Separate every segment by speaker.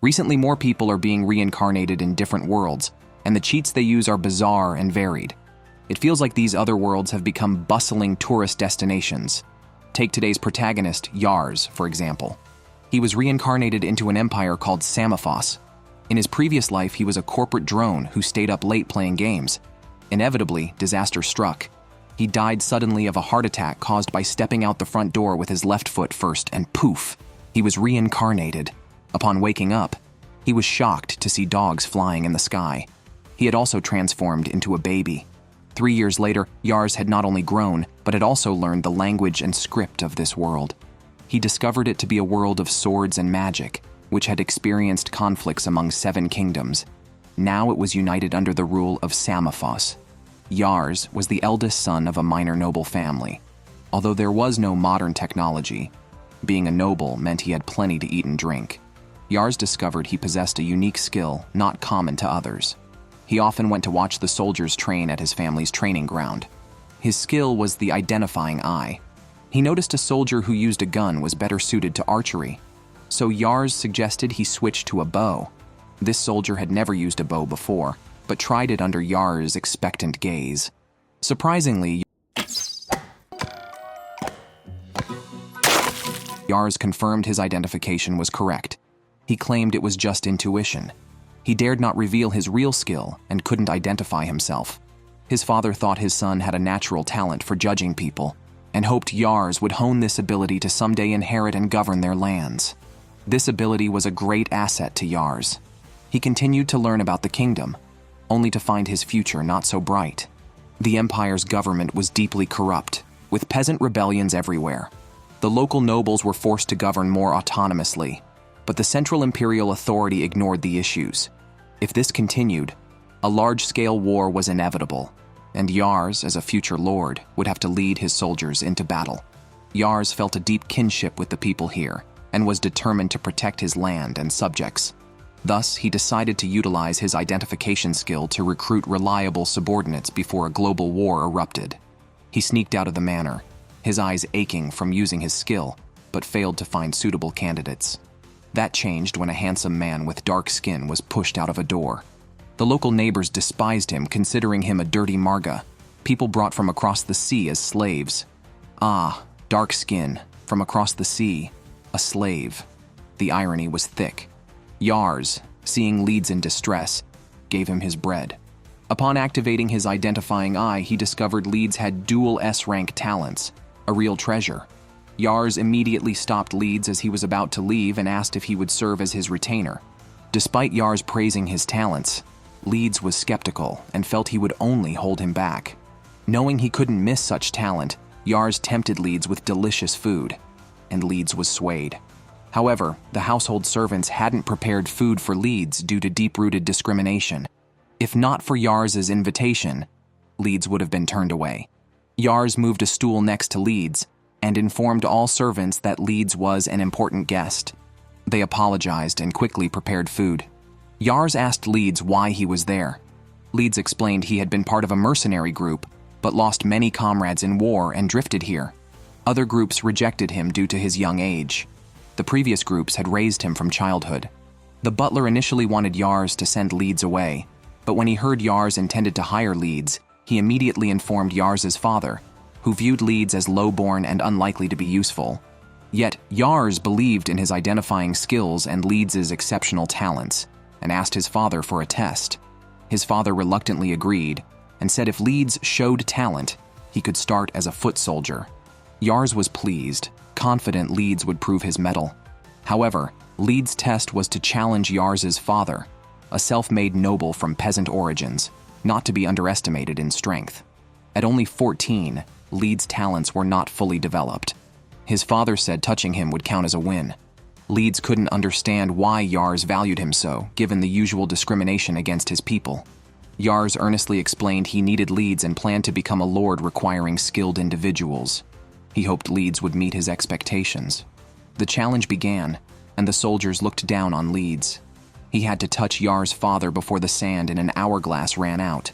Speaker 1: Recently, more people are being reincarnated in different worlds, and the cheats they use are bizarre and varied. It feels like these other worlds have become bustling tourist destinations. Take today's protagonist, Yars, for example. He was reincarnated into an empire called Samophos. In his previous life, he was a corporate drone who stayed up late playing games. Inevitably, disaster struck. He died suddenly of a heart attack caused by stepping out the front door with his left foot first, and poof, he was reincarnated. Upon waking up, he was shocked to see dogs flying in the sky. He had also transformed into a baby. 3 years later, Yars had not only grown, but had also learned the language and script of this world. He discovered it to be a world of swords and magic, which had experienced conflicts among 7 kingdoms. Now it was united under the rule of Samophos. Yars was the eldest son of a minor noble family. Although there was no modern technology, being a noble meant he had plenty to eat and drink. Yars discovered he possessed a unique skill not common to others. He often went to watch the soldiers train at his family's training ground. His skill was the identifying eye. He noticed a soldier who used a gun was better suited to archery, so Yars suggested he switch to a bow. This soldier had never used a bow before, but tried it under Yars' expectant gaze. Surprisingly, Yars confirmed his identification was correct. He claimed it was just intuition. He dared not reveal his real skill and couldn't identify himself. His father thought his son had a natural talent for judging people and hoped Yars would hone this ability to someday inherit and govern their lands. This ability was a great asset to Yars. He continued to learn about the kingdom, only to find his future not so bright. The empire's government was deeply corrupt, with peasant rebellions everywhere. The local nobles were forced to govern more autonomously, but the central imperial authority ignored the issues. If this continued, a large-scale war was inevitable, and Yars, as a future lord, would have to lead his soldiers into battle. Yars felt a deep kinship with the people here, and was determined to protect his land and subjects. Thus, he decided to utilize his identification skill to recruit reliable subordinates before a global war erupted. He sneaked out of the manor, his eyes aching from using his skill, but failed to find suitable candidates. That changed when a handsome man with dark skin was pushed out of a door. The local neighbors despised him, considering him a dirty marga, people brought from across the sea as slaves. Ah, dark skin, from across the sea, a slave. The irony was thick. Yars, seeing Leeds in distress, gave him his bread. Upon activating his identifying eye, he discovered Leeds had dual S-rank talents, a real treasure. Yars immediately stopped Leeds as he was about to leave and asked if he would serve as his retainer. Despite Yars praising his talents, Leeds was skeptical and felt he would only hold him back. Knowing he couldn't miss such talent, Yars tempted Leeds with delicious food, and Leeds was swayed. However, the household servants hadn't prepared food for Leeds due to deep-rooted discrimination. If not for Yars' invitation, Leeds would have been turned away. Yars moved a stool next to Leeds and informed all servants that Leeds was an important guest. They apologized and quickly prepared food. Yars asked Leeds why he was there. Leeds explained he had been part of a mercenary group, but lost many comrades in war and drifted here. Other groups rejected him due to his young age. The previous groups had raised him from childhood. The butler initially wanted Yars to send Leeds away, but when he heard Yars intended to hire Leeds, he immediately informed Yars' father, who viewed Leeds as low-born and unlikely to be useful. Yet, Yars believed in his identifying skills and Leeds' exceptional talents, and asked his father for a test. His father reluctantly agreed, and said if Leeds showed talent, he could start as a foot soldier. Yars was pleased, confident Leeds would prove his mettle. However, Leeds' test was to challenge Yars' father, a self-made noble from peasant origins, not to be underestimated in strength. At only 14, Leeds' talents were not fully developed. His father said touching him would count as a win. Leeds couldn't understand why Yars valued him so, given the usual discrimination against his people. Yars earnestly explained he needed Leeds and planned to become a lord requiring skilled individuals. He hoped Leeds would meet his expectations. The challenge began, and the soldiers looked down on Leeds. He had to touch Yars' father before the sand in an hourglass ran out.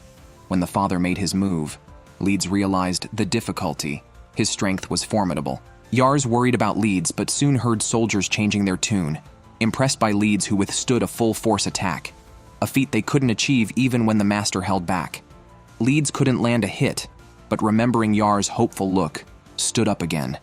Speaker 1: When the father made his move, Leeds realized the difficulty. His strength was formidable. Yars worried about Leeds, but soon heard soldiers changing their tune. impressed by Leeds who withstood a full-force attack, a feat they couldn't achieve even when the master held back. Leeds couldn't land a hit, but remembering Yars' hopeful look, stood up again.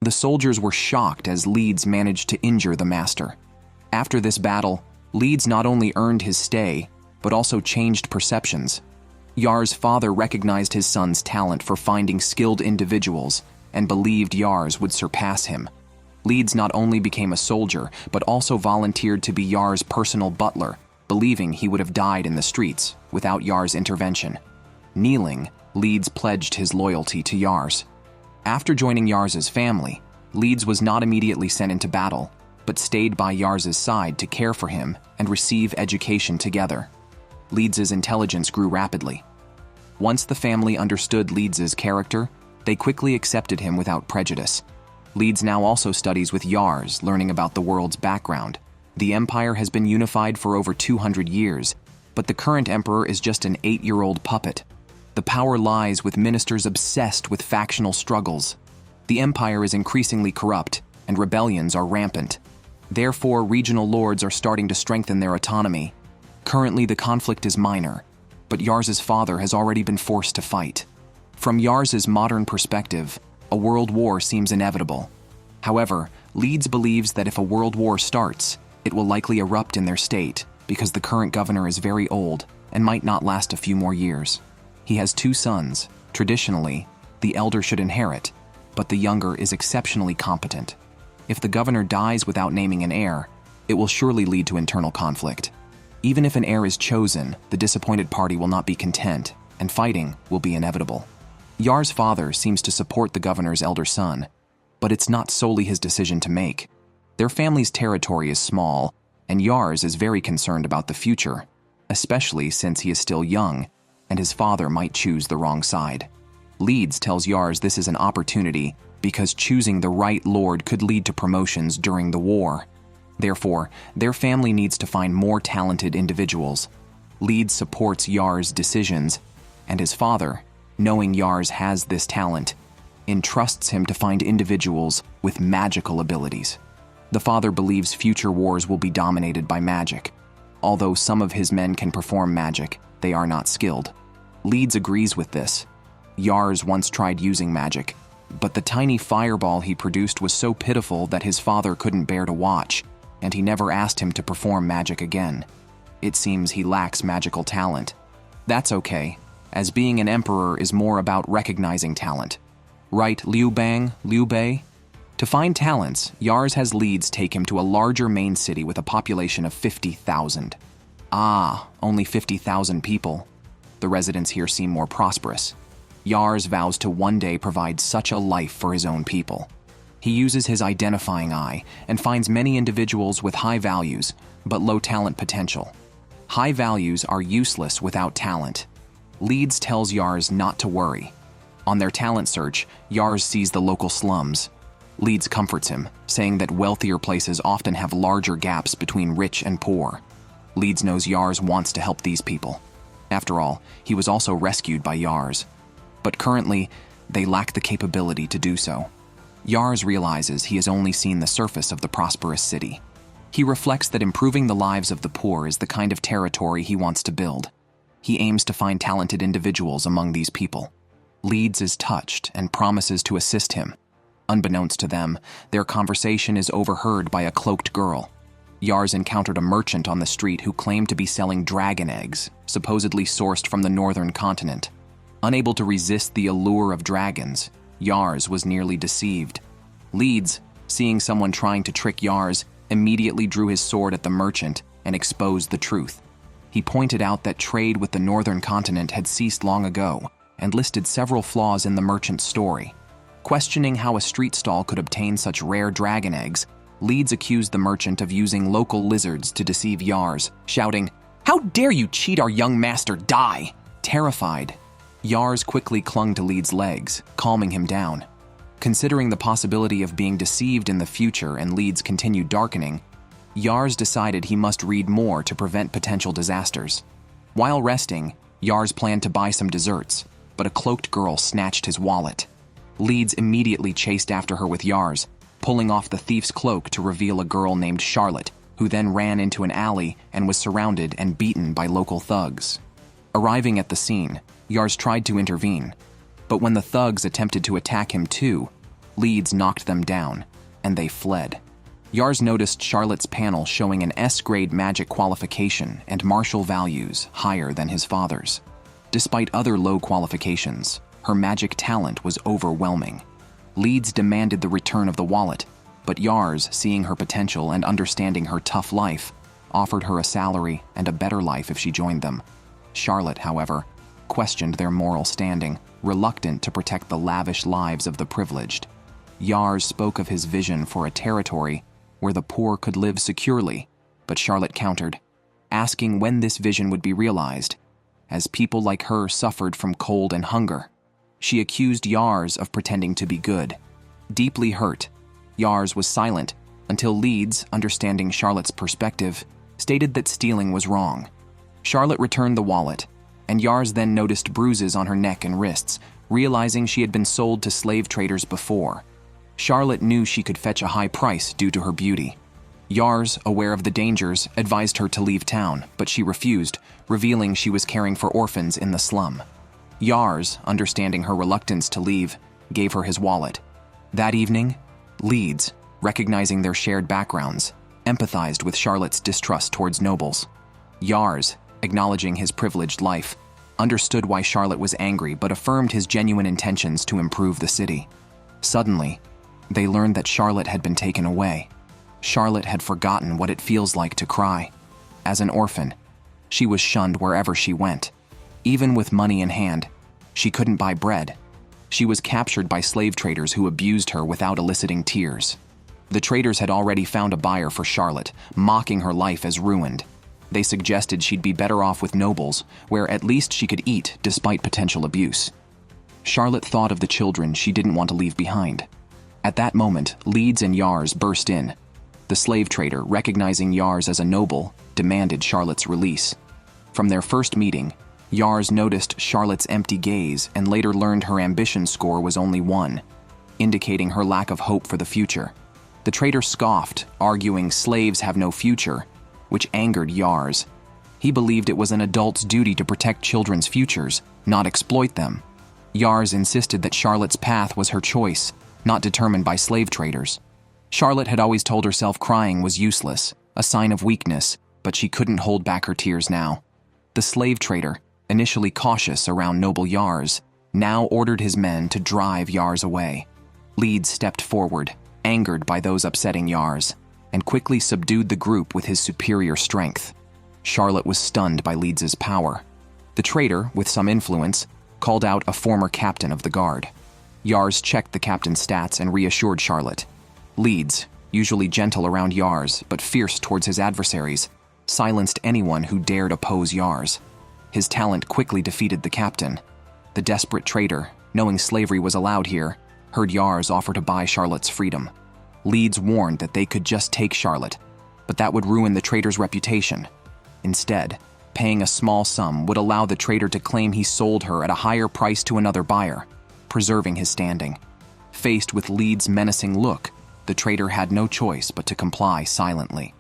Speaker 1: The soldiers were shocked as Leeds managed to injure the master. After this battle, Leeds not only earned his stay, but also changed perceptions. Yars' father recognized his son's talent for finding skilled individuals and believed Yars would surpass him. Leeds not only became a soldier, but also volunteered to be Yars' personal butler, believing he would have died in the streets without Yars' intervention. Kneeling, Leeds pledged his loyalty to Yars. After joining Yars' family, Leeds was not immediately sent into battle, but stayed by Yars' side to care for him and receive education together. Leeds' intelligence grew rapidly. Once the family understood Leeds' character, they quickly accepted him without prejudice. Leeds now also studies with Yars, learning about the world's background. The empire has been unified for over 200 years, but the current emperor is just an 8-year-old puppet. The power lies with ministers obsessed with factional struggles. The empire is increasingly corrupt, and rebellions are rampant. Therefore, regional lords are starting to strengthen their autonomy. Currently, the conflict is minor, but Yars' father has already been forced to fight. From Yars' modern perspective, a world war seems inevitable. However, Leeds believes that if a world war starts, it will likely erupt in their state because the current governor is very old and might not last a few more years. He has 2 sons. Traditionally, the elder should inherit, but the younger is exceptionally competent. If the governor dies without naming an heir, it will surely lead to internal conflict. Even if an heir is chosen, the disappointed party will not be content, and fighting will be inevitable. Yars' father seems to support the governor's elder son, but it's not solely his decision to make. Their family's territory is small, and Yars is very concerned about the future, especially since he is still young, and his father might choose the wrong side. Leeds tells Yars this is an opportunity because choosing the right lord could lead to promotions during the war. Therefore, their family needs to find more talented individuals. Leeds supports Yars' decisions, and his father, knowing Yars has this talent, entrusts him to find individuals with magical abilities. The father believes future wars will be dominated by magic. Although some of his men can perform magic, they are not skilled. Leeds agrees with this. Yars once tried using magic, but the tiny fireball he produced was so pitiful that his father couldn't bear to watch, and he never asked him to perform magic again. It seems he lacks magical talent. That's okay, as being an emperor is more about recognizing talent. Right, Liu Bei? To find talents, Yars has Leeds take him to a larger main city with a population of 50,000. Ah, only 50,000 people. The residents here seem more prosperous. Yars vows to one day provide such a life for his own people. He uses his identifying eye and finds many individuals with high values, but low talent potential. High values are useless without talent. Leeds tells Yars not to worry. On their talent search, Yars sees the local slums. Leeds comforts him, saying that wealthier places often have larger gaps between rich and poor. Leeds knows Yars wants to help these people. After all, he was also rescued by Yars. But currently, they lack the capability to do so. Yars realizes he has only seen the surface of the prosperous city. He reflects that improving the lives of the poor is the kind of territory he wants to build. He aims to find talented individuals among these people. Leeds is touched and promises to assist him. Unbeknownst to them, their conversation is overheard by a cloaked girl. Yars encountered a merchant on the street who claimed to be selling dragon eggs, supposedly sourced from the northern continent. Unable to resist the allure of dragons, Yars was nearly deceived. Leeds, seeing someone trying to trick Yars, immediately drew his sword at the merchant and exposed the truth. He pointed out that trade with the northern continent had ceased long ago and listed several flaws in the merchant's story. Questioning how a street stall could obtain such rare dragon eggs, Leeds accused the merchant of using local lizards to deceive Yars, shouting, "How dare you cheat our young master, die!" Terrified, Yars quickly clung to Leeds' legs, calming him down. Considering the possibility of being deceived in the future and Leeds' continued darkening, Yars decided he must read more to prevent potential disasters. While resting, Yars planned to buy some desserts, but a cloaked girl snatched his wallet. Leeds immediately chased after her with Yars, pulling off the thief's cloak to reveal a girl named Charlotte, who then ran into an alley and was surrounded and beaten by local thugs. Arriving at the scene, Yars tried to intervene, but when the thugs attempted to attack him too, Leeds knocked them down, and they fled. Yars noticed Charlotte's panel showing an S-grade magic qualification and martial values higher than his father's. Despite other low qualifications, her magic talent was overwhelming. Leeds demanded the return of the wallet, but Yars, seeing her potential and understanding her tough life, offered her a salary and a better life if she joined them. Charlotte, however, questioned their moral standing, reluctant to protect the lavish lives of the privileged. Yars spoke of his vision for a territory where the poor could live securely, but Charlotte countered, asking when this vision would be realized, as people like her suffered from cold and hunger. She accused Yars of pretending to be good. Deeply hurt, Yars was silent until Leeds, understanding Charlotte's perspective, stated that stealing was wrong. Charlotte returned the wallet, and Yars then noticed bruises on her neck and wrists, realizing she had been sold to slave traders before. Charlotte knew she could fetch a high price due to her beauty. Yars, aware of the dangers, advised her to leave town, but she refused, revealing she was caring for orphans in the slum. Yars, understanding her reluctance to leave, gave her his wallet. That evening, Leeds, recognizing their shared backgrounds, empathized with Charlotte's distrust towards nobles. Yars, acknowledging his privileged life, understood why Charlotte was angry but affirmed his genuine intentions to improve the city. Suddenly, they learned that Charlotte had been taken away. Charlotte had forgotten what it feels like to cry. As an orphan, she was shunned wherever she went. Even with money in hand, she couldn't buy bread. She was captured by slave traders who abused her without eliciting tears. The traders had already found a buyer for Charlotte, mocking her life as ruined. They suggested she'd be better off with nobles, where at least she could eat despite potential abuse. Charlotte thought of the children she didn't want to leave behind. At that moment, Leeds and Yars burst in. The slave trader, recognizing Yars as a noble, demanded Charlotte's release. From their first meeting, Yars noticed Charlotte's empty gaze and later learned her ambition score was only 1, indicating her lack of hope for the future. The trader scoffed, arguing slaves have no future, which angered Yars. He believed it was an adult's duty to protect children's futures, not exploit them. Yars insisted that Charlotte's path was her choice, not determined by slave traders. Charlotte had always told herself crying was useless, a sign of weakness, but she couldn't hold back her tears now. The slave trader, initially cautious around noble Yars, now ordered his men to drive Yars away. Leeds stepped forward, angered by those upsetting Yars, and quickly subdued the group with his superior strength. Charlotte was stunned by Leeds's power. The trader, with some influence, called out a former captain of the guard. Yars checked the captain's stats and reassured Charlotte. Leeds, usually gentle around Yars but fierce towards his adversaries, silenced anyone who dared oppose Yars. His talent quickly defeated the captain. The desperate trader, knowing slavery was allowed here, heard Yars offer to buy Charlotte's freedom. Leeds warned that they could just take Charlotte, but that would ruin the trader's reputation. Instead, paying a small sum would allow the trader to claim he sold her at a higher price to another buyer, preserving his standing. Faced with Leeds' menacing look, the trader had no choice but to comply silently.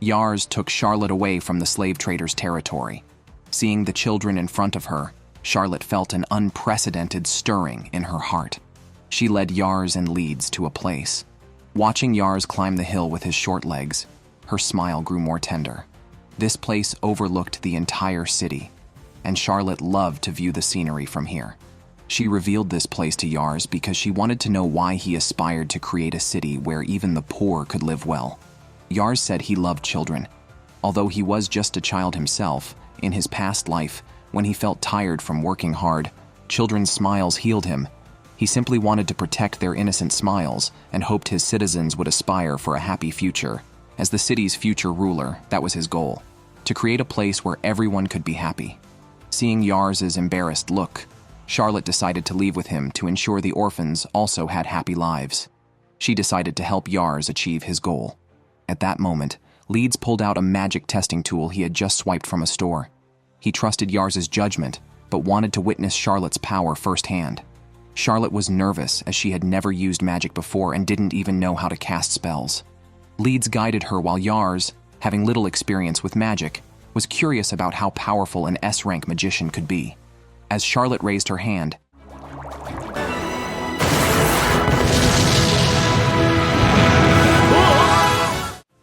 Speaker 1: Yars took Charlotte away from the slave trader's territory. Seeing the children in front of her, Charlotte felt an unprecedented stirring in her heart. She led Yars and Leeds to a place. Watching Yars climb the hill with his short legs, her smile grew more tender. This place overlooked the entire city, and Charlotte loved to view the scenery from here. She revealed this place to Yars because she wanted to know why he aspired to create a city where even the poor could live well. Yars said he loved children. Although he was just a child himself, in his past life, when he felt tired from working hard, children's smiles healed him. He simply wanted to protect their innocent smiles and hoped his citizens would aspire for a happy future. As the city's future ruler, that was his goal, to create a place where everyone could be happy. Seeing Yars's embarrassed look, Charlotte decided to leave with him to ensure the orphans also had happy lives. She decided to help Yars achieve his goal. At that moment, Leeds pulled out a magic testing tool he had just swiped from a store. He trusted Yars's judgment, but wanted to witness Charlotte's power firsthand. Charlotte was nervous as she had never used magic before and didn't even know how to cast spells. Leeds guided her while Yars, having little experience with magic, was curious about how powerful an S-rank magician could be. As Charlotte raised her hand,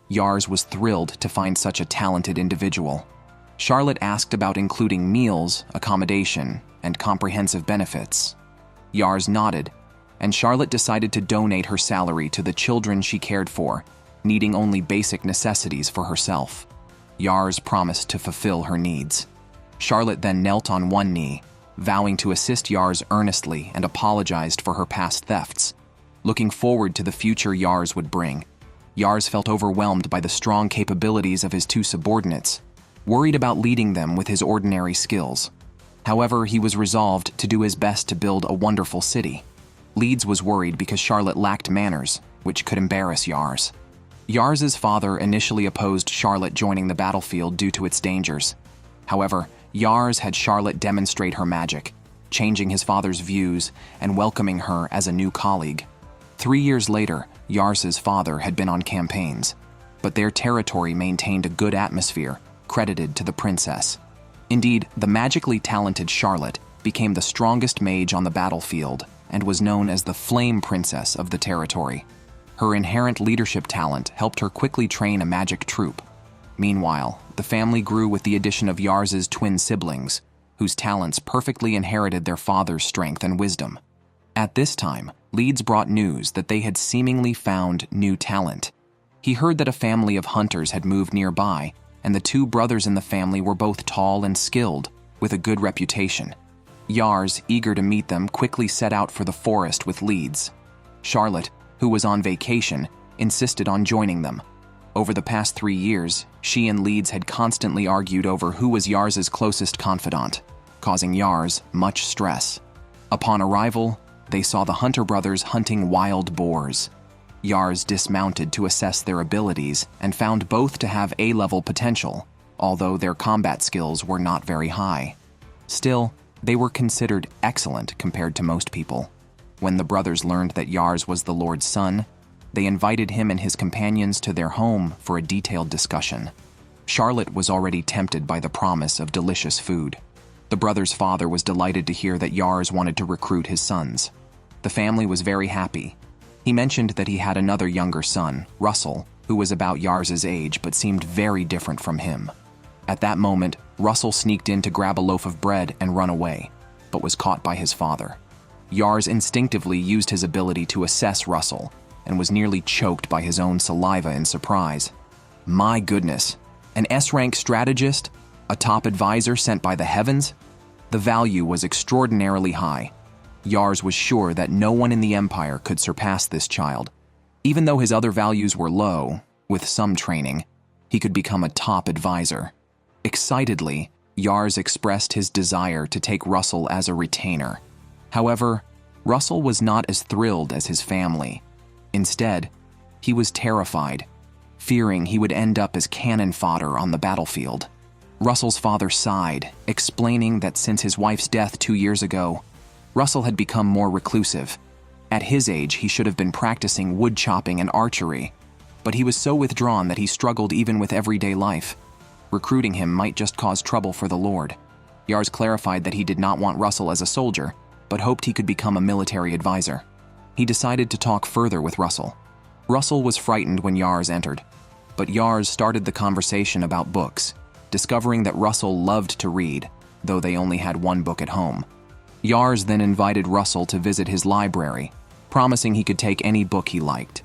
Speaker 1: Yars was thrilled to find such a talented individual. Charlotte asked about including meals, accommodation, and comprehensive benefits. Yars nodded, and Charlotte decided to donate her salary to the children she cared for, needing only basic necessities for herself. Yars promised to fulfill her needs. Charlotte then knelt on one knee, vowing to assist Yars earnestly, and apologized for her past thefts, looking forward to the future Yars would bring. Yars felt overwhelmed by the strong capabilities of his two subordinates, worried about leading them with his ordinary skills. However, he was resolved to do his best to build a wonderful city. Leeds was worried because Charlotte lacked manners, which could embarrass Yars. Yars's father initially opposed Charlotte joining the battlefield due to its dangers. However, Yars had Charlotte demonstrate her magic, changing his father's views and welcoming her as a new colleague. 3 years later, Yars's father had been on campaigns, but their territory maintained a good atmosphere, credited to the princess. Indeed, the magically talented Charlotte became the strongest mage on the battlefield and was known as the Flame Princess of the territory. Her inherent leadership talent helped her quickly train a magic troupe. Meanwhile, the family grew with the addition of Yars's twin siblings, whose talents perfectly inherited their father's strength and wisdom. At this time, Leeds brought news that they had seemingly found new talent. He heard that a family of hunters had moved nearby, and the two brothers in the family were both tall and skilled, with a good reputation. Yars, eager to meet them, quickly set out for the forest with Leeds. Charlotte, who was on vacation, insisted on joining them. Over the past 3 years, she and Leeds had constantly argued over who was Yars's closest confidant, causing Yars much stress. Upon arrival, they saw the Hunter brothers hunting wild boars. Yars dismounted to assess their abilities and found both to have A-level potential, although their combat skills were not very high. Still, they were considered excellent compared to most people. When the brothers learned that Yars was the Lord's son, they invited him and his companions to their home for a detailed discussion. Charlotte was already tempted by the promise of delicious food. The brothers' father was delighted to hear that Yars wanted to recruit his sons. The family was very happy. He mentioned that he had another younger son, Russell, who was about Yars's age but seemed very different from him. At that moment, Russell sneaked in to grab a loaf of bread and run away, but was caught by his father. Yars instinctively used his ability to assess Russell and was nearly choked by his own saliva in surprise. My goodness, an S-rank strategist? A top advisor sent by the heavens? The value was extraordinarily high. Yars was sure that no one in the Empire could surpass this child. Even though his other values were low, with some training, he could become a top advisor. Excitedly, Yars expressed his desire to take Russell as a retainer. However, Russell was not as thrilled as his family. Instead, he was terrified, fearing he would end up as cannon fodder on the battlefield. Russell's father sighed, explaining that since his wife's death 2 years ago, Russell had become more reclusive. At his age, he should have been practicing wood chopping and archery, but he was so withdrawn that he struggled even with everyday life. Recruiting him might just cause trouble for the Lord. Yars clarified that he did not want Russell as a soldier, but hoped he could become a military advisor. He decided to talk further with Russell. Russell was frightened when Yars entered, but Yars started the conversation about books, discovering that Russell loved to read, though they only had one book at home. Yars then invited Russell to visit his library, promising he could take any book he liked.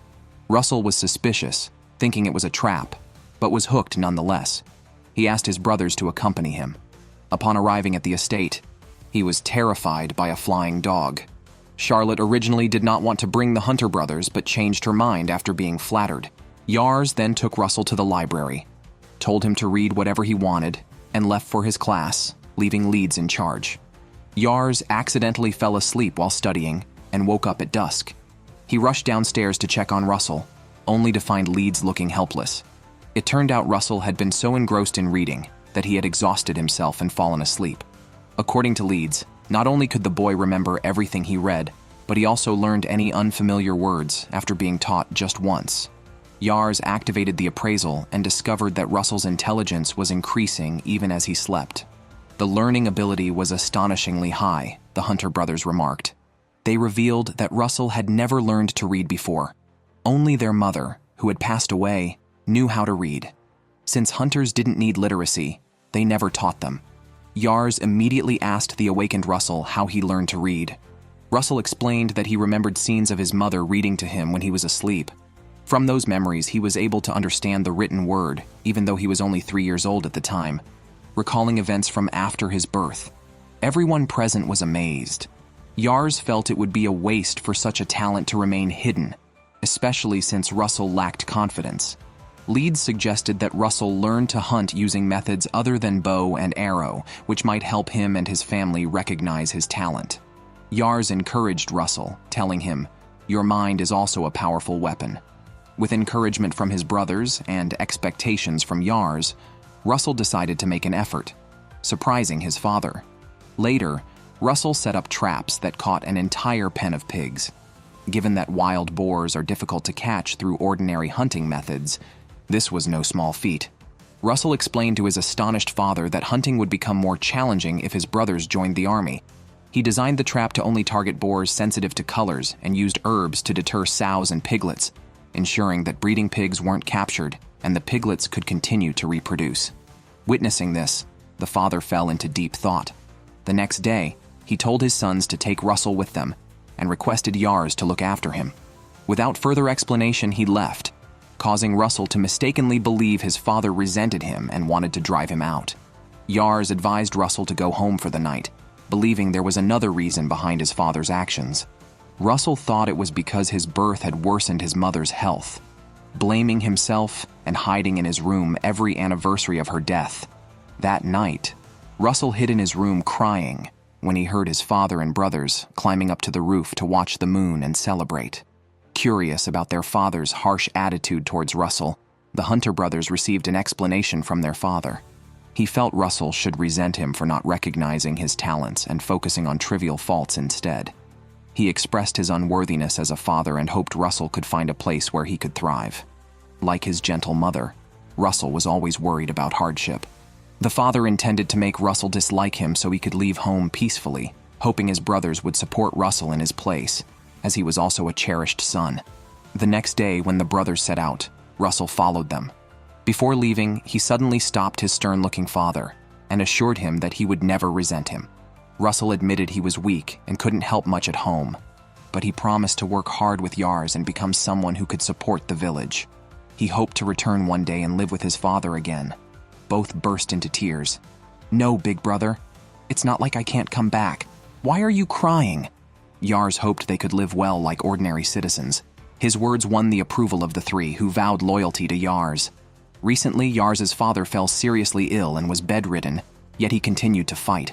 Speaker 1: Russell was suspicious, thinking it was a trap, but was hooked nonetheless. He asked his brothers to accompany him. Upon arriving at the estate, he was terrified by a flying dog. Charlotte originally did not want to bring the Hunter brothers, but changed her mind after being flattered. Yars then took Russell to the library, told him to read whatever he wanted, and left for his class, leaving Leeds in charge. Yars accidentally fell asleep while studying and woke up at dusk. He rushed downstairs to check on Russell, only to find Leeds looking helpless. It turned out Russell had been so engrossed in reading that he had exhausted himself and fallen asleep. According to Leeds, not only could the boy remember everything he read, but he also learned any unfamiliar words after being taught just once. Yars activated the appraisal and discovered that Russell's intelligence was increasing even as he slept. The learning ability was astonishingly high, the Hunter brothers remarked. They revealed that Russell had never learned to read before. Only their mother, who had passed away, knew how to read. Since hunters didn't need literacy, they never taught them. Yars immediately asked the awakened Russell how he learned to read. Russell explained that he remembered scenes of his mother reading to him when he was asleep. From those memories, he was able to understand the written word, even though he was only 3 years old at the time, recalling events from after his birth. Everyone present was amazed. Yars felt it would be a waste for such a talent to remain hidden, especially since Russell lacked confidence. Leeds suggested that Russell learn to hunt using methods other than bow and arrow, which might help him and his family recognize his talent. Yars encouraged Russell, telling him, "Your mind is also a powerful weapon." With encouragement from his brothers and expectations from Yars, Russell decided to make an effort, surprising his father. Later, Russell set up traps that caught an entire pen of pigs. Given that wild boars are difficult to catch through ordinary hunting methods, this was no small feat. Russell explained to his astonished father that hunting would become more challenging if his brothers joined the army. He designed the trap to only target boars sensitive to colors and used herbs to deter sows and piglets, ensuring that breeding pigs weren't captured and the piglets could continue to reproduce. Witnessing this, the father fell into deep thought. The next day, he told his sons to take Russell with them and requested Yars to look after him. Without further explanation, he left, causing Russell to mistakenly believe his father resented him and wanted to drive him out. Yars advised Russell to go home for the night, believing there was another reason behind his father's actions. Russell thought it was because his birth had worsened his mother's health, blaming himself and hiding in his room every anniversary of her death. That night, Russell hid in his room crying when he heard his father and brothers climbing up to the roof to watch the moon and celebrate. Curious about their father's harsh attitude towards Russell, the Hunter brothers received an explanation from their father. He felt Russell should resent him for not recognizing his talents and focusing on trivial faults instead. He expressed his unworthiness as a father and hoped Russell could find a place where he could thrive. Like his gentle mother, Russell was always worried about hardship. The father intended to make Russell dislike him so he could leave home peacefully, hoping his brothers would support Russell in his place, as he was also a cherished son. The next day, when the brothers set out, Russell followed them. Before leaving, he suddenly stopped his stern-looking father and assured him that he would never resent him. Russell admitted he was weak and couldn't help much at home, but he promised to work hard with Yars and become someone who could support the village. He hoped to return one day and live with his father again. Both burst into tears. "No, big brother. It's not like I can't come back. Why are you crying?" Yars hoped they could live well like ordinary citizens. His words won the approval of the three, who vowed loyalty to Yars. Recently, Yars's father fell seriously ill and was bedridden, yet he continued to fight.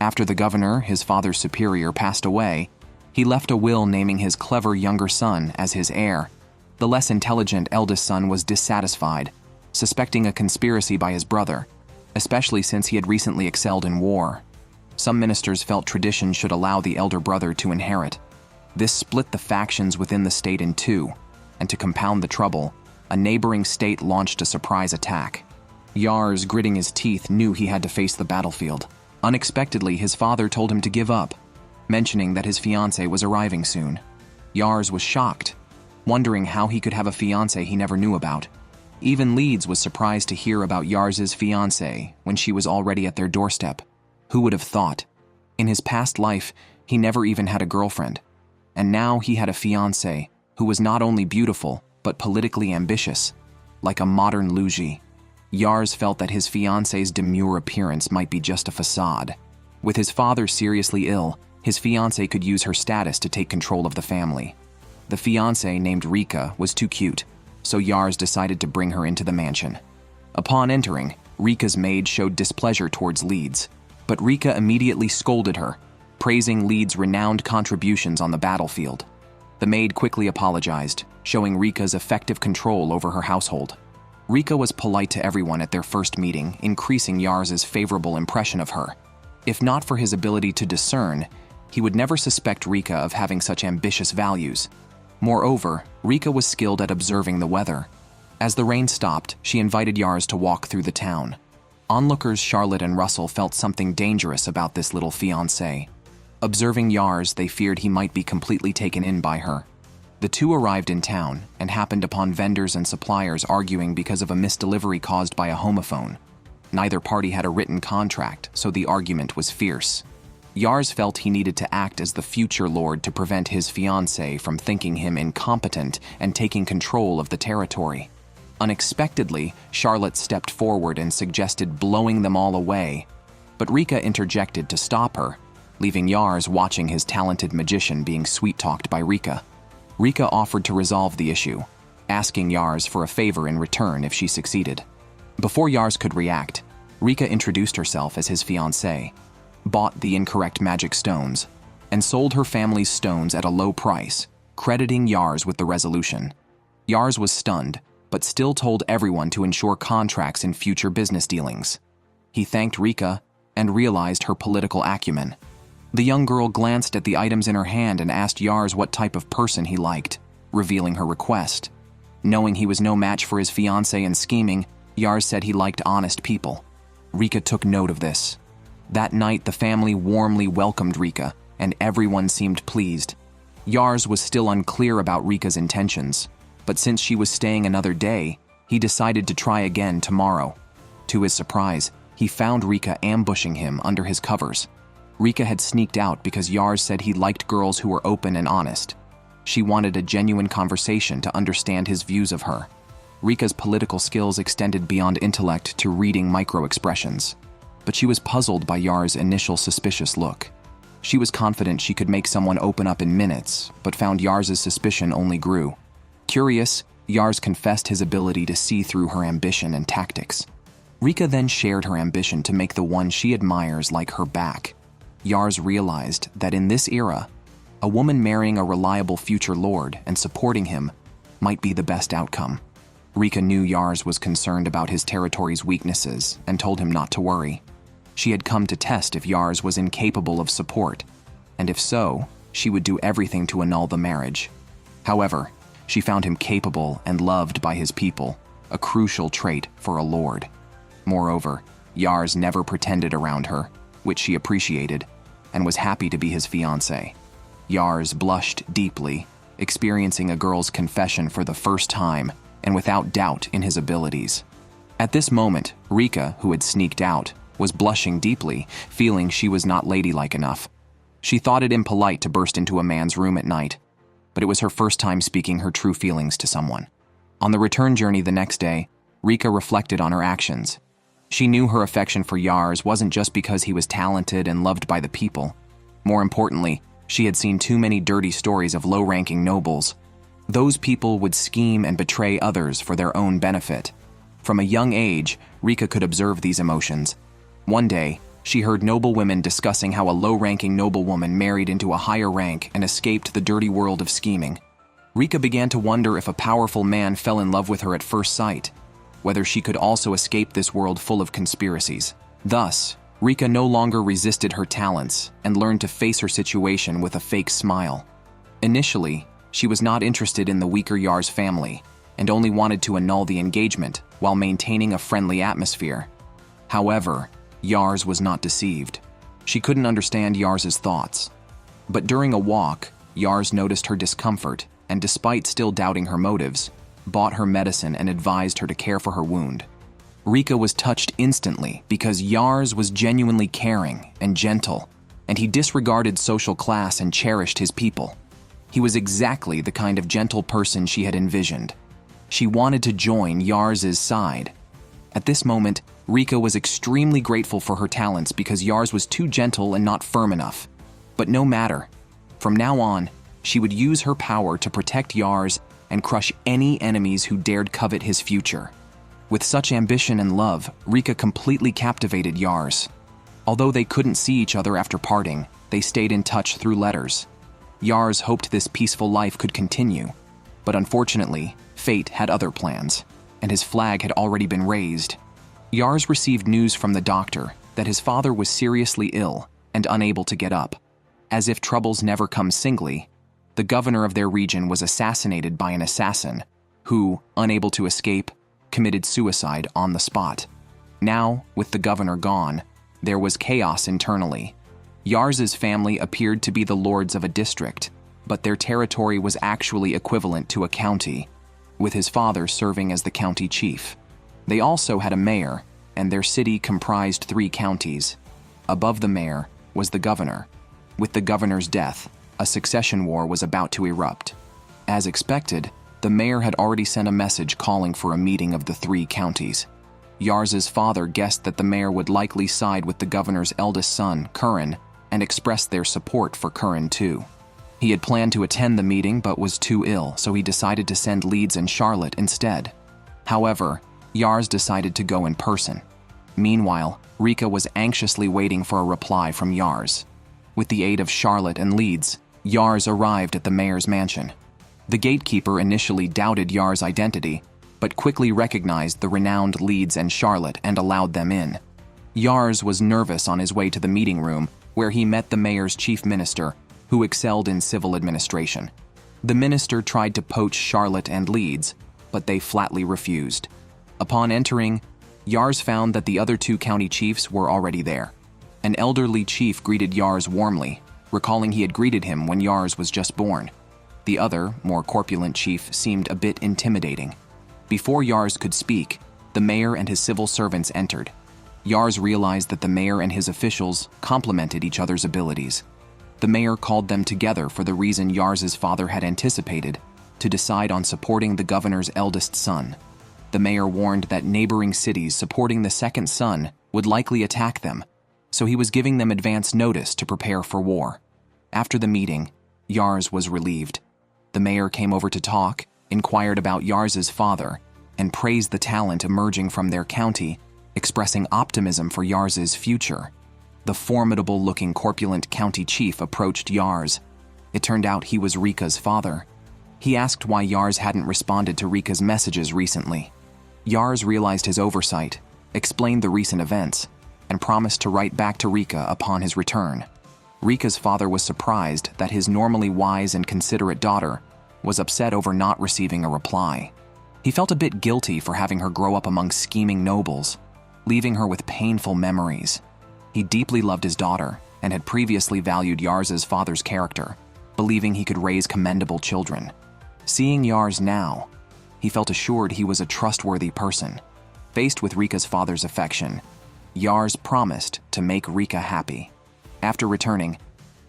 Speaker 1: After the governor, his father's superior, passed away, he left a will naming his clever younger son as his heir. The less intelligent eldest son was dissatisfied, suspecting a conspiracy by his brother, especially since he had recently excelled in war. Some ministers felt tradition should allow the elder brother to inherit. This split the factions within the state in two, and to compound the trouble, a neighboring state launched a surprise attack. Yars, gritting his teeth, knew he had to face the battlefield. Unexpectedly, his father told him to give up, mentioning that his fiancée was arriving soon. Yars was shocked, wondering how he could have a fiancée he never knew about. Even Leeds was surprised to hear about Yars's fiancée when she was already at their doorstep. Who would have thought? In his past life, he never even had a girlfriend. And now he had a fiancée who was not only beautiful, but politically ambitious, like a modern Luigi. Yars felt that his fiancée's demure appearance might be just a facade. With his father seriously ill, his fiancée could use her status to take control of the family. The fiancée, named Rika, was too cute, so Yars decided to bring her into the mansion. Upon entering, Rika's maid showed displeasure towards Leeds, but Rika immediately scolded her, praising Lead's renowned contributions on the battlefield. The maid quickly apologized, showing Rika's effective control over her household. Rika was polite to everyone at their first meeting, increasing Yars's favorable impression of her. If not for his ability to discern, he would never suspect Rika of having such ambitious values. Moreover, Rika was skilled at observing the weather. As the rain stopped, she invited Yars to walk through the town. Onlookers Charlotte and Russell felt something dangerous about this little fiancé. Observing Yars, they feared he might be completely taken in by her. The two arrived in town and happened upon vendors and suppliers arguing because of a misdelivery caused by a homophone. Neither party had a written contract, so the argument was fierce. Yars felt he needed to act as the future lord to prevent his fiancée from thinking him incompetent and taking control of the territory. Unexpectedly, Charlotte stepped forward and suggested blowing them all away, but Rika interjected to stop her, leaving Yars watching his talented magician being sweet-talked by Rika. Rika offered to resolve the issue, asking Yars for a favor in return if she succeeded. Before Yars could react, Rika introduced herself as his fiancée, bought the incorrect magic stones, and sold her family's stones at a low price, crediting Yars with the resolution. Yars was stunned, but still told everyone to ensure contracts in future business dealings. He thanked Rika and realized her political acumen. The young girl glanced at the items in her hand and asked Yars what type of person he liked, revealing her request. Knowing he was no match for his fiancée in scheming, Yars said he liked honest people. Rika took note of this. That night, the family warmly welcomed Rika, and everyone seemed pleased. Yars was still unclear about Rika's intentions, but since she was staying another day, he decided to try again tomorrow. To his surprise, he found Rika ambushing him under his covers. Rika had sneaked out because Yars said he liked girls who were open and honest. She wanted a genuine conversation to understand his views of her. Rika's political skills extended beyond intellect to reading micro-expressions, but she was puzzled by Yars' initial suspicious look. She was confident she could make someone open up in minutes, but found Yars' suspicion only grew. Curious, Yars confessed his ability to see through her ambition and tactics. Rika then shared her ambition to make the one she admires like her back. Yars realized that in this era, a woman marrying a reliable future lord and supporting him might be the best outcome. Rika knew Yars was concerned about his territory's weaknesses and told him not to worry. She had come to test if Yars was incapable of support, and if so, she would do everything to annul the marriage. However, she found him capable and loved by his people, a crucial trait for a lord. Moreover, Yars never pretended around her, which she appreciated, and was happy to be his fiancé. Yars blushed deeply, experiencing a girl's confession for the first time and without doubt in his abilities. At this moment, Rika, who had sneaked out, was blushing deeply, feeling she was not ladylike enough. She thought it impolite to burst into a man's room at night, but it was her first time speaking her true feelings to someone. On the return journey the next day, Rika reflected on her actions. She knew her affection for Yars wasn't just because he was talented and loved by the people. More importantly, she had seen too many dirty stories of low-ranking nobles. Those people would scheme and betray others for their own benefit. From a young age, Rika could observe these emotions. One day, she heard noble women discussing how a low-ranking noblewoman married into a higher rank and escaped the dirty world of scheming. Rika began to wonder if a powerful man fell in love with her at first sight, whether she could also escape this world full of conspiracies. Thus, Rika no longer resisted her talents and learned to face her situation with a fake smile. Initially, she was not interested in the weaker Yars family and only wanted to annul the engagement while maintaining a friendly atmosphere. However, Yars was not deceived. She couldn't understand Yars's thoughts. But during a walk, Yars noticed her discomfort and, despite still doubting her motives, bought her medicine and advised her to care for her wound. Rika was touched instantly because Yars was genuinely caring and gentle, and he disregarded social class and cherished his people. He was exactly the kind of gentle person she had envisioned. She wanted to join Yars's side. At this moment, Rika was extremely grateful for her talents because Yars was too gentle and not firm enough. But no matter. From now on, she would use her power to protect Yars and crush any enemies who dared covet his future. With such ambition and love, Rika completely captivated Yars. Although they couldn't see each other after parting, they stayed in touch through letters. Yars hoped this peaceful life could continue, but unfortunately, fate had other plans, and his flag had already been raised. Yars received news from the doctor that his father was seriously ill and unable to get up. As if troubles never come singly, the governor of their region was assassinated by an assassin who, unable to escape, committed suicide on the spot. Now, with the governor gone, there was chaos internally. Yars's family appeared to be the lords of a district, but their territory was actually equivalent to a county, with his father serving as the county chief. They also had a mayor, and their city comprised 3 counties. Above the mayor was the governor. With the governor's death, a succession war was about to erupt. As expected, the mayor had already sent a message calling for a meeting of the 3 counties. Yars's father guessed that the mayor would likely side with the governor's eldest son, Curran, and expressed their support for Curran too. He had planned to attend the meeting but was too ill, so he decided to send Leeds and Charlotte instead. However, Yars decided to go in person. Meanwhile, Rika was anxiously waiting for a reply from Yars. With the aid of Charlotte and Leeds, Yars arrived at the mayor's mansion. The gatekeeper initially doubted Yars' identity, but quickly recognized the renowned Leeds and Charlotte and allowed them in. Yars was nervous on his way to the meeting room, where he met the mayor's chief minister, who excelled in civil administration. The minister tried to poach Charlotte and Leeds, but they flatly refused. Upon entering, Yars found that the other 2 county chiefs were already there. An elderly chief greeted Yars warmly, recalling he had greeted him when Yars was just born. The other, more corpulent chief seemed a bit intimidating. Before Yars could speak, the mayor and his civil servants entered. Yars realized that the mayor and his officials complemented each other's abilities. The mayor called them together for the reason Yars's father had anticipated, to decide on supporting the governor's eldest son. The mayor warned that neighboring cities supporting the second son would likely attack them, so he was giving them advance notice to prepare for war. After the meeting, Yars was relieved. The mayor came over to talk, inquired about Yars's father, and praised the talent emerging from their county, expressing optimism for Yars's future. The formidable-looking corpulent county chief approached Yars. It turned out he was Rika's father. He asked why Yars hadn't responded to Rika's messages recently. Yars realized his oversight, explained the recent events, and promised to write back to Rika upon his return. Rika's father was surprised that his normally wise and considerate daughter was upset over not receiving a reply. He felt a bit guilty for having her grow up among scheming nobles, leaving her with painful memories. He deeply loved his daughter and had previously valued Yars's father's character, believing he could raise commendable children. Seeing Yars now, he felt assured he was a trustworthy person. Faced with Rika's father's affection, Yars promised to make Rika happy. After returning,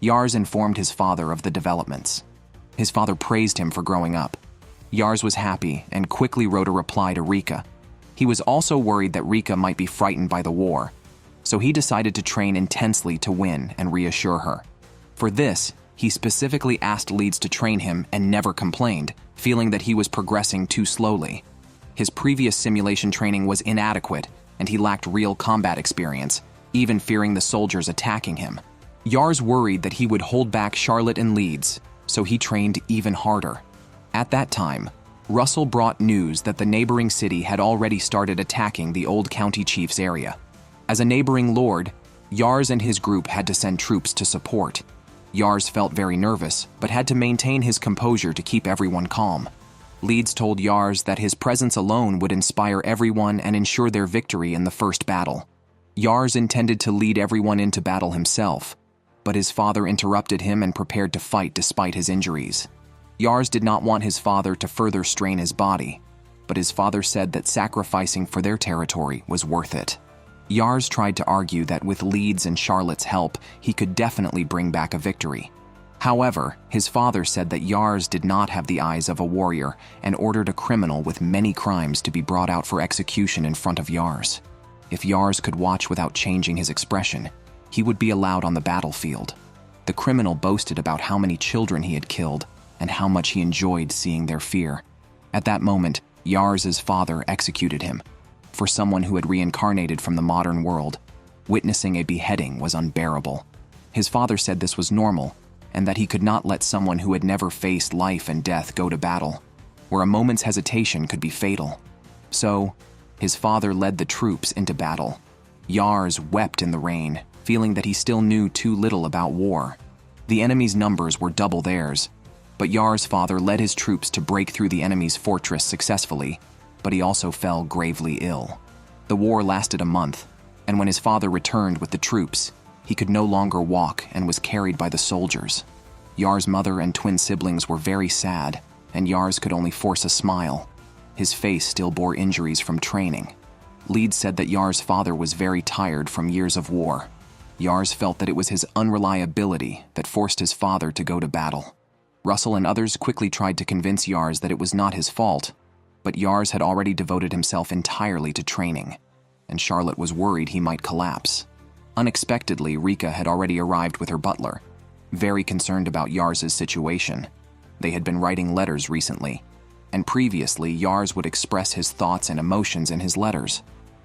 Speaker 1: Yars informed his father of the developments. His father praised him for growing up. Yars was happy and quickly wrote a reply to Rika. He was also worried that Rika might be frightened by the war, so he decided to train intensely to win and reassure her. For this, he specifically asked Leeds to train him and never complained, feeling that he was progressing too slowly. His previous simulation training was inadequate, and he lacked real combat experience, even fearing the soldiers attacking him. Yars worried that he would hold back Charlotte and Leeds, so he trained even harder. At that time, Russell brought news that the neighboring city had already started attacking the old county chief's area. As a neighboring lord, Yars and his group had to send troops to support. Yars felt very nervous, but had to maintain his composure to keep everyone calm. Leeds told Yars that his presence alone would inspire everyone and ensure their victory in the first battle. Yars intended to lead everyone into battle himself, but his father interrupted him and prepared to fight despite his injuries. Yars did not want his father to further strain his body, but his father said that sacrificing for their territory was worth it. Yars tried to argue that with Leeds and Charlotte's help, he could definitely bring back a victory. However, his father said that Yars did not have the eyes of a warrior and ordered a criminal with many crimes to be brought out for execution in front of Yars. If Yars could watch without changing his expression, he would be allowed on the battlefield. The criminal boasted about how many children he had killed and how much he enjoyed seeing their fear. At that moment, Yars's father executed him. For someone who had reincarnated from the modern world, Witnessing a beheading was unbearable. His father said this was normal, and that he could not let someone who had never faced life and death go to battle, where a moment's hesitation could be fatal. So, his father led the troops into battle. Yars wept in the rain, feeling that he still knew too little about war. The enemy's numbers were double theirs, but Yars' father led his troops to break through the enemy's fortress successfully, but he also fell gravely ill. The war lasted a month, and when his father returned with the troops, he could no longer walk and was carried by the soldiers. Yars' mother and twin siblings were very sad, and Yars could only force a smile. His face still bore injuries from training. Leeds said that Yars' father was very tired from years of war. Yars felt that it was his unreliability that forced his father to go to battle. Russell and others quickly tried to convince Yars that it was not his fault, but Yars had already devoted himself entirely to training, and Charlotte was worried he might collapse. Unexpectedly, Rika had already arrived with her butler, very concerned about Yars' situation. They had been writing letters recently, and previously Yars would express his thoughts and emotions in his letters.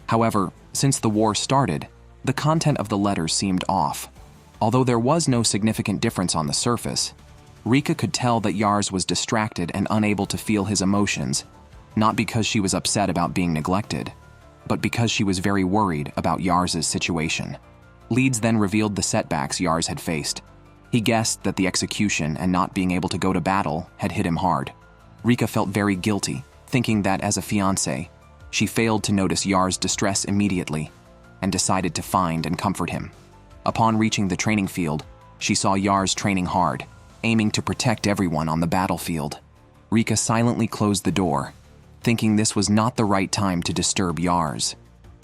Speaker 1: However, since the war started, the content of the letters seemed off. Although there was no significant difference on the surface, Rika could tell that Yars was distracted and unable to feel his emotions, not because she was upset about being neglected, but because she was very worried about Yars' situation. Leeds then revealed the setbacks Yars had faced. He guessed that the execution and not being able to go to battle had hit him hard. Rika felt very guilty, thinking that as a fiancée, she failed to notice Yars' distress immediately and decided to find and comfort him. Upon reaching the training field, she saw Yars training hard, aiming to protect everyone on the battlefield. Rika silently closed the door, thinking this was not the right time to disturb Yars.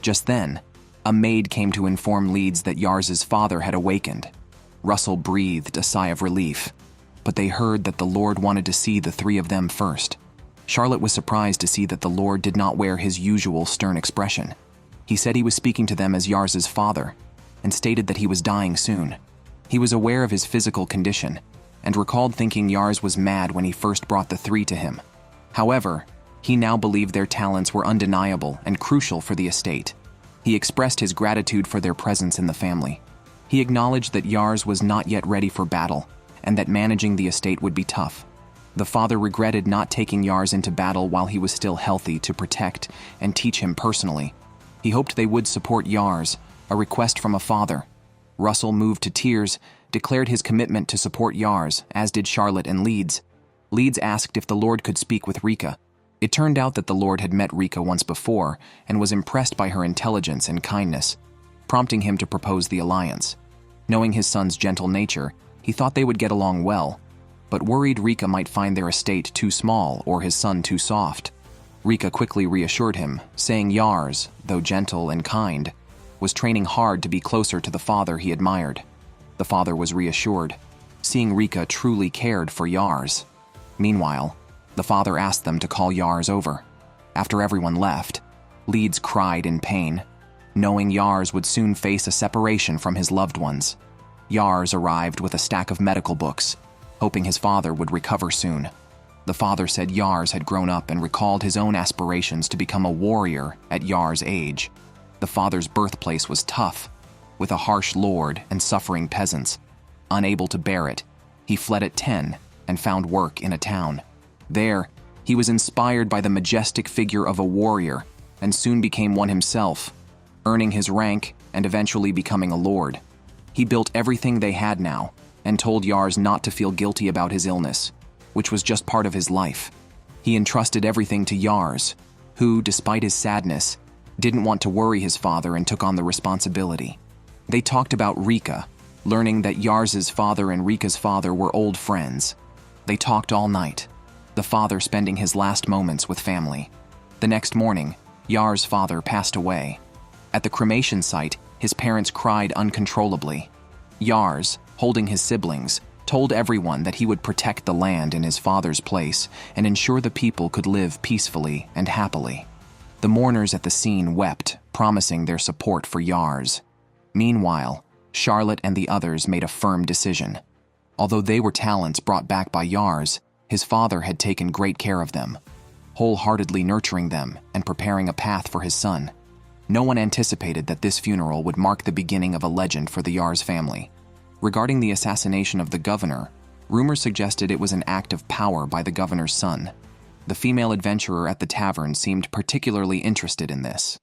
Speaker 1: Just then, a maid came to inform Leeds that Yars' father had awakened. Russell breathed a sigh of relief, but they heard that the Lord wanted to see the three of them first. Charlotte was surprised to see that the Lord did not wear his usual stern expression. He said he was speaking to them as Yars' father, and stated that he was dying soon. He was aware of his physical condition, and recalled thinking Yars was mad when he first brought the three to him. However, he now believed their talents were undeniable and crucial for the estate. He expressed his gratitude for their presence in the family. He acknowledged that Yars was not yet ready for battle, and that managing the estate would be tough. The father regretted not taking Yars into battle while he was still healthy to protect and teach him personally. He hoped they would support Yars, a request from a father. Russell, moved to tears, declared his commitment to support Yars, as did Charlotte and Leeds. Leeds asked if the Lord could speak with Rika. It turned out that the Lord had met Rika once before and was impressed by her intelligence and kindness, prompting him to propose the alliance. Knowing his son's gentle nature, he thought they would get along well, but worried Rika might find their estate too small or his son too soft. Rika quickly reassured him, saying Yars, though gentle and kind, was training hard to be closer to the father he admired. The father was reassured, seeing Rika truly cared for Yars. Meanwhile, the father asked them to call Yars over. After everyone left, Leeds cried in pain, knowing Yars would soon face a separation from his loved ones. Yars arrived with a stack of medical books, hoping his father would recover soon. The father said Yars had grown up and recalled his own aspirations to become a warrior at Yars' age. The father's birthplace was tough, with a harsh lord and suffering peasants. Unable to bear it, he fled at 10 and found work in a town. There, he was inspired by the majestic figure of a warrior and soon became one himself, earning his rank and eventually becoming a lord. He built everything they had now and told Yars not to feel guilty about his illness, which was just part of his life. He entrusted everything to Yars, who, despite his sadness, didn't want to worry his father and took on the responsibility. They talked about Rika, learning that Yars' father and Rika's father were old friends. They talked all night, the father spending his last moments with family. The next morning, Yars' father passed away. At the cremation site, his parents cried uncontrollably. Yars, holding his siblings, told everyone that he would protect the land in his father's place and ensure the people could live peacefully and happily. The mourners at the scene wept, promising their support for Yars. Meanwhile, Charlotte and the others made a firm decision. Although they were talents brought back by Yars, his father had taken great care of them, wholeheartedly nurturing them and preparing a path for his son. No one anticipated that this funeral would mark the beginning of a legend for the Yars family. Regarding the assassination of the governor, rumors suggested it was an act of power by the governor's son. The female adventurer at the tavern seemed particularly interested in this.